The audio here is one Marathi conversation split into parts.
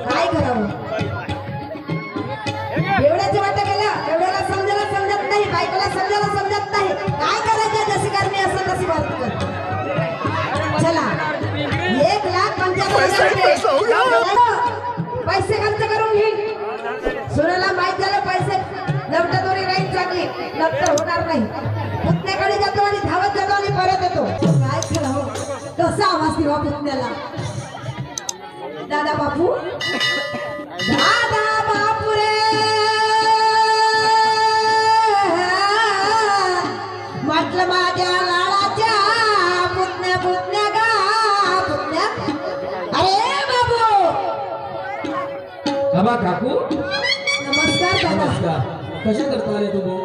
काय करावं एवढ्याचे वाटत गेलं एवढ्याला समजायला समजत नाही बायकोला समजायला समजत नाही काय करायचं जशी करणे असं तशी वाटत चला 1,75,000 पैसे खर्च करून घेईन सुनाला माहित झालं पैसे लपटादोरी राहील चांगली लपट होणार नाही पुतण्याकडे जातो आणि धावत जातो आणि परत येतो काय करावं कसा आवाज दिवा पुतण्याला दादा बापू रे म्हटलं माझ्या लाडाच्या पुतण्या पुतण्या गा पुतण्या अरे बाबू बाबा काकू नमस्कार दादा नमस्कार कशा करता आले तुम्ही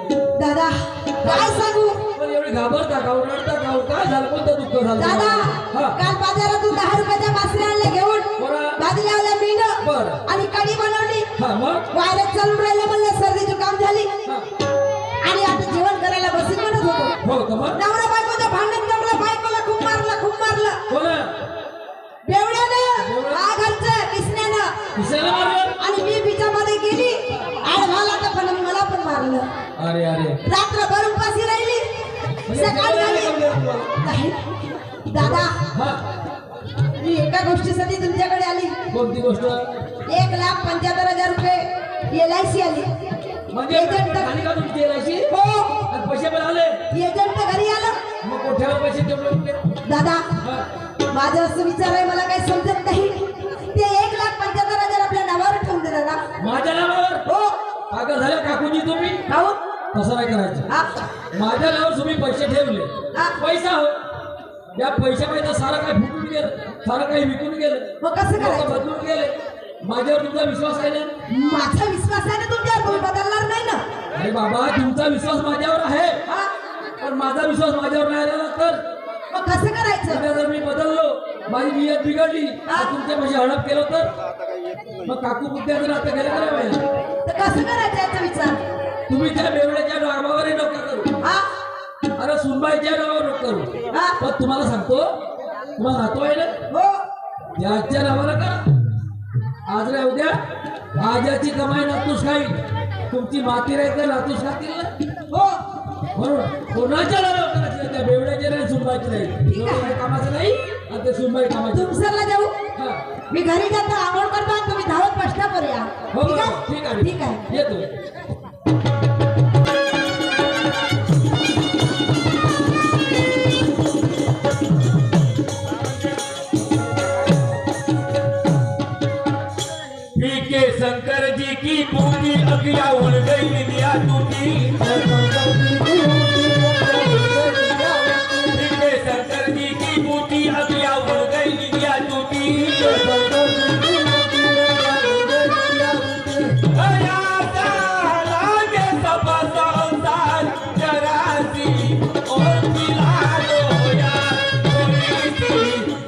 दादा काय सांगू पण एवढी घाबरता का रडता का काय झालं कोणतं दुःख झालं दादा हा काल बाजारातून 10 रुपयाच्या बासऱ्या आणले घेऊन बरं. भाजी लावल्या मीन बरं. आणि कढी बनवली हा मग वायरस चालून राहिलं म्हणलं सर्दी जुकाम झाली हा. आणि आता जेवण करायला बसून म्हणत होतो हो का मग नवरा बायकोचं भांडण जमलं बायकोला खूप मारलं बोला बेवड्यानं हा घरचं किसण्यानं किशाला मारलं आणि मी बिचामध्ये गेली आड झाला तर पण मला पण मारलं अरे अरे रात्रभर उपाशी राहिली सकाळ झाली नाही दादा हा मी एका गोष्टीसाठी तुमच्याकडे आली कोणती गोष्ट 1,75,000 रुपये LIC आली म्हणजे एजंट खाली का तुमची एलआयसी हो आणि पैसे पण आले एजंट घरी आलं मग कोठ्यावर पैसे ठेवले दादा हा माझं असं विचार आहे मला काही समजत नाही ते 1,75,000 आपल्या नावावर ठेवून दिलं ना माझ्या नावावर हो पागल झाल्या काकूजी तुम्ही खाऊ तसं नाही करायचं हा माझ्या नावावर तुम्ही पैसे ठेवले हा. पैसा हो या पैशामध्ये सारं काही फुटून गेलं सारं काही विकून गेलं मग कसं लोकं करायचं बदलून गेले माझ्यावर तुमचा विश्वास आहे ना माझा विश्वास आहे ना तुमच्यावर तुम्ही बदलणार नाही ना अरे बाबा तुमचा विश्वास माझ्यावर आहे हा पण माझा विश्वास माझ्यावर नाही राहिला तर मग कसं करायचं उद्या जर मी बदललो माझी नियत बिघडली तर तुमच्या पैसे हडप केलं तर मग काकू बुद्ध्या जर आता गेल्या नाही पाहिजे तर कसं करायचं याचा विचार तुम्ही त्या बेवड्याच्या नावावरही नका करू हा अरे सुनबाईच्या नावावर नको करू हा पण तुम्हाला सांगतो तुम्हाला नातू आहे ना हो याच्या नावाला करा आज नाही उद्या आजाची कमाई नातूस खाईल तुमची माती राहील तर नातूस खातील ना हो म्हणून कोणाच्या नावावर करायची त्या बेवड्याच्या नाही सुनबाईची नाही ठीक आहे. बेवडा कामाचं नाही आणि ते सुनबाई कामाची तुमसरला जाऊ हा मी घरी जातो आंघोळ करतो आणि तुम्ही धावत प्रश्नावर या हो ठीक आहे ठीक आहे ठीक आहे येतो पीके शंकर जी की बूटी अगिया उड़ गई निया टूटी पीके शंकर जी की बूटी अगिया उड़ गई निया टूटी अया लागे सब संसार जरासी और पिला दो यार थोड़ी सी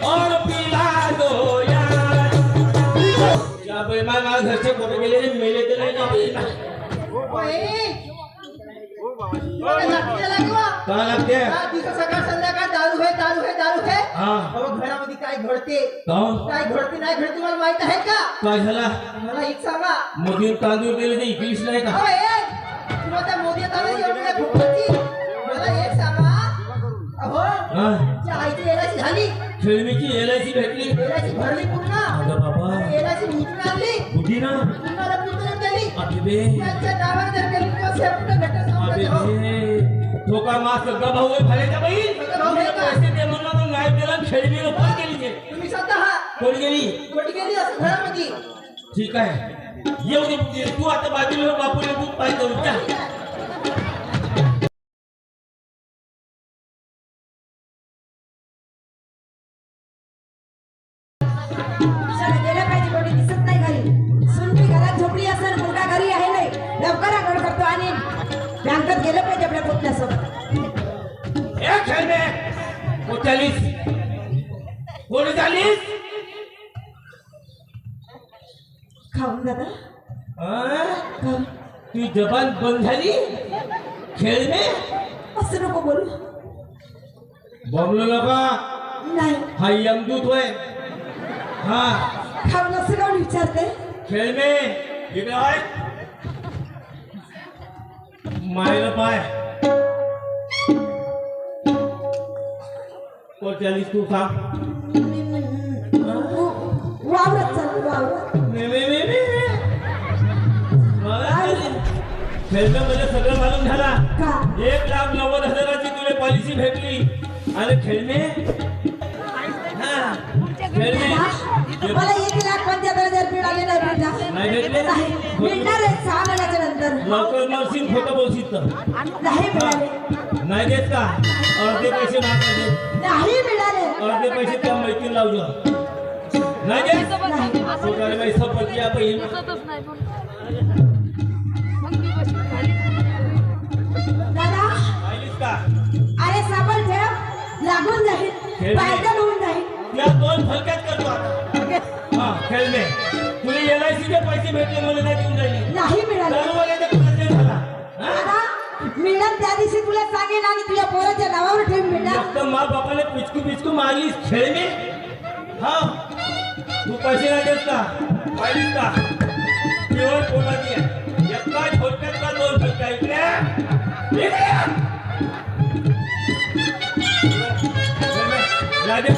और पिला दो यार मामा घरचे कुठे गेले रे मेले तर नाही ना काय लागते सकाळ संध्याकाळ दारू है हा घरामध्ये काय घडते काहून काय घडते नाही घडते मला माहित आहे का काय झाला मला एक सांगा मोदी तांदूळ गेले ते इकलीच नाही का तुला त्या मोदी मला एक सांगा अहो हा त्या आईची एलाची झाली खेळणीची एलआयसी भेटली एलाची भरली पुन्हा अगं बाबा एलाची उचलून आणली बुद्धी ना पुन्हा पुस्तक दिली अबे त्यांच्या नावाने जर केली किंवा शेवटचं भेटत अबे तो का मास सगळा भाऊ आहे भाल्याचा बाई पैसे दे म्हणलं मग नाही दिला खेळणीला फोन केली ते तुम्ही स्वतः कोण गेली कोटी गेली असं घरामध्ये ठीक आहे येऊ दे बुद्धी तू आता बाजूला बापूला दूध पाहिजे उठा गेल्या पाहिजे कोणी दिसत नाही घरी सुनती घरात झोपली असेल मुलगा घरी आहे नाही लवकर आंघोळ करतो आणि बँकेत गेलं पाहिजे आपल्या पुतण्यासोबत ए खेळणे कोचालीस कोण चालीस खाऊन दादा खाऊन तू जबान बंद झाली खेळणे असं नको बोलू बमलो नका नाही हा यमदूत होय हा खाऊन असं कोण विचारते खेळ मे इकडे आहे मायला पाय कोण चालीस तू सांग वावरत चालू वावरत खेळण्यामध्ये सगळं मालूम झाला का 1,90,000ची तुला पॉलिसी भेटली आणि खेळणे खेळणे मला 1,75,000 मिळाले नाही बेटा नाही भेटले नाही मिळणार आहे 6 महिन्याच्या नंतर लवकर नर्सिंग खोटं बोलशील तर नाही मिळाले नाही देत का अर्धे पैसे मागायचे नाही मिळाले अर्धे पैसे त्या मैत्रीण लावलं नाही देत सोकाले बाई संपत्ती या बहीण दादा पाहिलीस का अरे साबण ठेव लागून जाईल पायदल होऊन जाईल त्या 2 फलक्यात करतो आता हा खेळणे तुला LIC चे पैसे भेटले मला नाही देऊन जाईल नाही मिळाले दरवाल्याचा खर्च झाला हा? दादा मिळेल त्या दिवशी तुला सांगेन आणि तुझ्या पोराच्या नावावर ठेवून भेटा फक्त मा बापाने पिचकू मारलीस खेळणे हा तू पैसे नाही देत का पाहिलीस का केवळ कोणाची आहे एका फलक्यात का 2 फलक्या इकडे राजेश